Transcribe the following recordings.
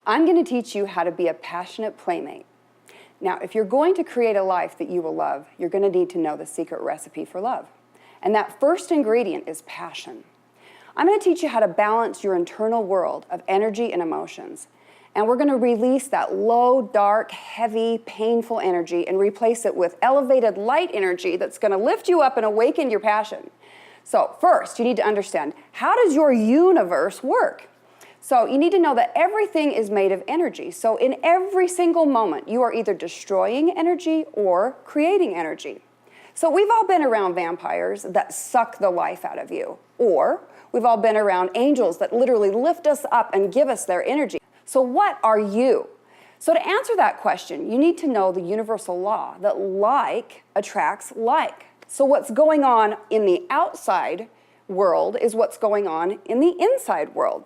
I'm going to teach you how to be a passionate playmate. Now, if you're going to create a life that you will love, you're going to need to know the secret recipe for love. And that first ingredient is passion. I'm going to teach you how to balance your internal world of energy and emotions. And we're going to release that low, dark, heavy, painful energy and replace it with elevated light energy that's going to lift you up and awaken your passion. So first, you need to understand, how does your universe work? So you need to know that everything is made of energy. So in every single moment, you are either destroying energy or creating energy. So we've all been around vampires that suck the life out of you. Or we've all been around angels that literally lift us up and give us their energy. So what are you? So to answer that question, you need to know the universal law that like attracts like. So what's going on in the outside world is what's going on in the inside world.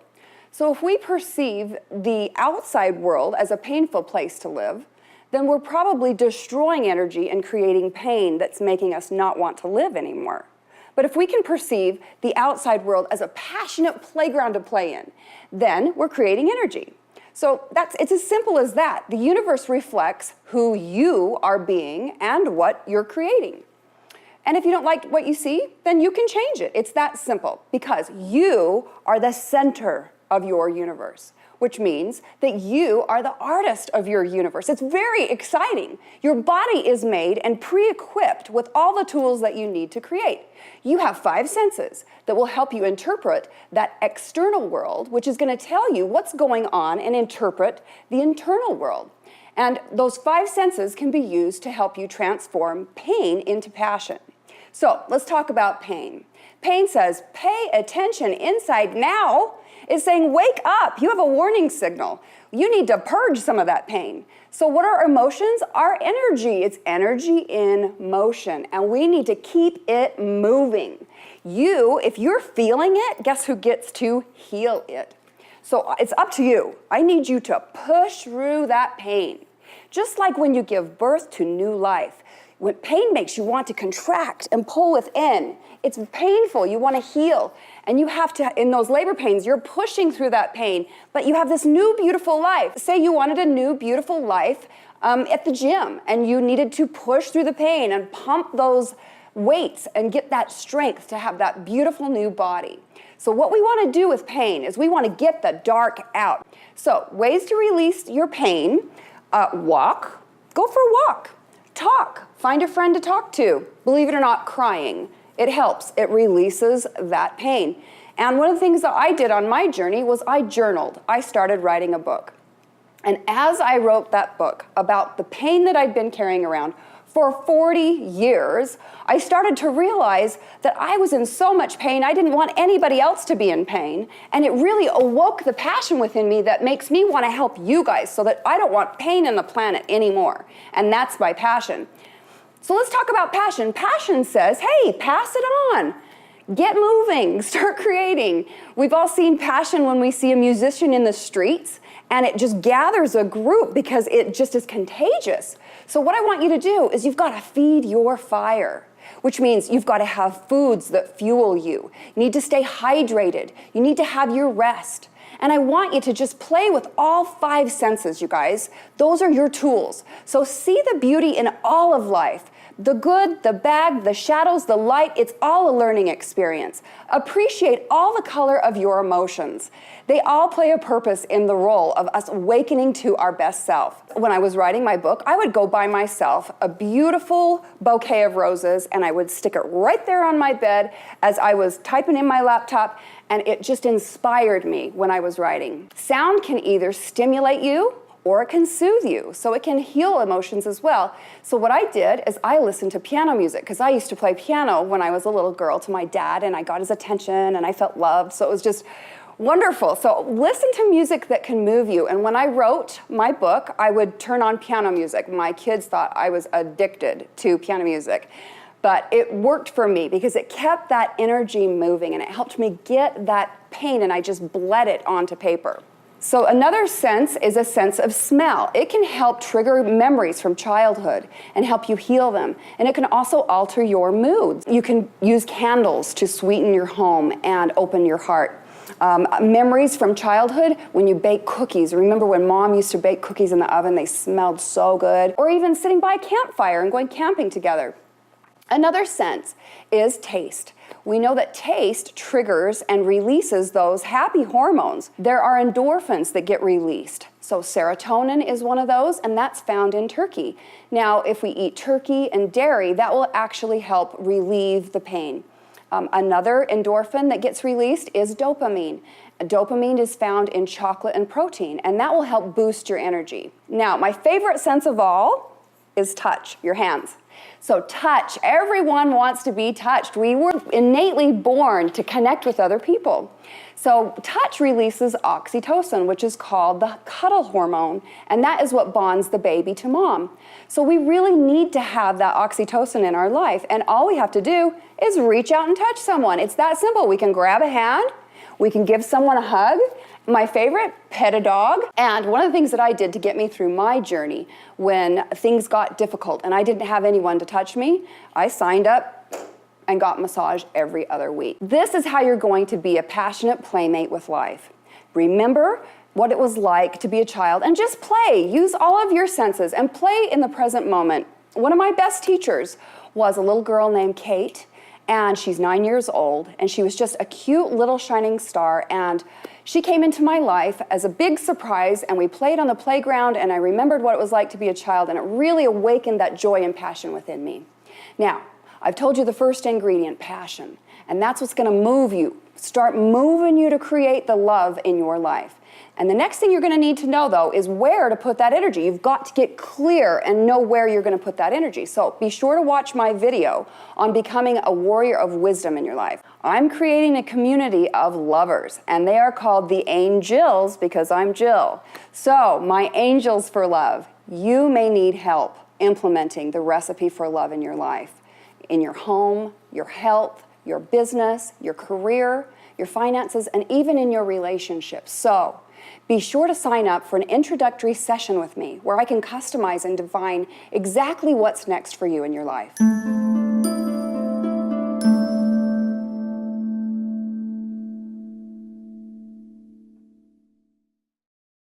So if we perceive the outside world as a painful place to live, then we're probably destroying energy and creating pain that's making us not want to live anymore. But if we can perceive the outside world as a passionate playground to play in, then we're creating energy. So it's as simple as that. The universe reflects who you are being and what you're creating. And if you don't like what you see, then you can change it. It's that simple, because you are the center of your universe, which means that you are the artist of your universe. It's very exciting. Your body is made and pre-equipped with all the tools that you need to create. You have 5 senses that will help you interpret that external world, which is going to tell you what's going on and interpret the internal world. And those 5 senses can be used to help you transform pain into passion. So let's talk about pain. Pain says, pay attention inside now. It's saying, wake up, you have a warning signal. You need to purge some of that pain. So what are emotions? Our energy. It's energy in motion, and we need to keep it moving. If you're feeling it, guess who gets to heal it? So it's up to you. I need you to push through that pain. Just like when you give birth to new life. When pain makes you want to contract and pull within, it's painful, you want to heal. And you have to, in those labor pains, you're pushing through that pain, but you have this new beautiful life. Say you wanted a new beautiful life at the gym, and you needed to push through the pain and pump those weights and get that strength to have that beautiful new body. So what we want to do with pain is we want to get the dark out. So ways to release your pain: walk, go for a walk. Talk, find a friend to talk to. Believe it or not, crying. It helps, it releases that pain. And one of the things that I did on my journey was I journaled. I started writing a book. And as I wrote that book about the pain that I'd been carrying around for 40 years, I started to realize that I was in so much pain, I didn't want anybody else to be in pain. And it really awoke the passion within me that makes me want to help you guys so that I don't want pain in the planet anymore. And that's my passion. So let's talk about passion. Passion says, hey, pass it on. Get moving, start creating. We've all seen passion when we see a musician in the streets, and it just gathers a group because it just is contagious. So what I want you to do is you've got to feed your fire, which means you've got to have foods that fuel you. You need to stay hydrated. You need to have your rest. And I want you to just play with all 5 senses, you guys. Those are your tools. So see the beauty in all of life. The good, the bad, the shadows, the light, it's all a learning experience. Appreciate all the color of your emotions. They all play a purpose in the role of us awakening to our best self. When I was writing my book, I would go buy myself a beautiful bouquet of roses, and I would stick it right there on my bed as I was typing in my laptop, and it just inspired me when I was writing. Sound can either stimulate you or it can soothe you, so it can heal emotions as well. So what I did is I listened to piano music, because I used to play piano when I was a little girl to my dad, and I got his attention and I felt loved, so it was just wonderful. So listen to music that can move you. And when I wrote my book, I would turn on piano music. My kids thought I was addicted to piano music. But it worked for me because it kept that energy moving and it helped me get that pain, and I just bled it onto paper. So another sense is a sense of smell. It can help trigger memories from childhood and help you heal them. And it can also alter your moods. You can use candles to sweeten your home and open your heart. Memories from childhood, when you bake cookies. Remember when Mom used to bake cookies in the oven? They smelled so good. Or even sitting by a campfire and going camping together. Another sense is taste. We know that taste triggers and releases those happy hormones. There are endorphins that get released. So serotonin is one of those, and that's found in turkey. Now, if we eat turkey and dairy, that will actually help relieve the pain. Another endorphin that gets released is dopamine. Dopamine is found in chocolate and protein, and that will help boost your energy. Now, my favorite sense of all is touch, your hands. So touch, everyone wants to be touched. We were innately born to connect with other people. So touch releases oxytocin, which is called the cuddle hormone, and that is what bonds the baby to mom. So we really need to have that oxytocin in our life, and all we have to do is reach out and touch someone. It's that simple. We can grab a hand, we can give someone a hug. My favorite, pet a dog. And one of the things that I did to get me through my journey when things got difficult and I didn't have anyone to touch me, I signed up and got massage every other week. This is how you're going to be a passionate playmate with life. Remember what it was like to be a child and just play. Use all of your senses and play in the present moment. One of my best teachers was a little girl named Kate, and she's 9 years old, and she was just a cute little shining star, and she came into my life as a big surprise, and we played on the playground, and I remembered what it was like to be a child, and it really awakened that joy and passion within me. Now, I've told you the first ingredient, passion, and that's what's going to move you, start moving you to create the love in your life. And the next thing you're going to need to know, though, is where to put that energy. You've got to get clear and know where you're going to put that energy. So be sure to watch my video on becoming a warrior of wisdom in your life. I'm creating a community of lovers, and they are called the Angels because I'm Jill. So, my angels for love, you may need help implementing the recipe for love in your life, in your home, your health, your business, your career, your finances, and even in your relationships. So, be sure to sign up for an introductory session with me where I can customize and define exactly what's next for you in your life.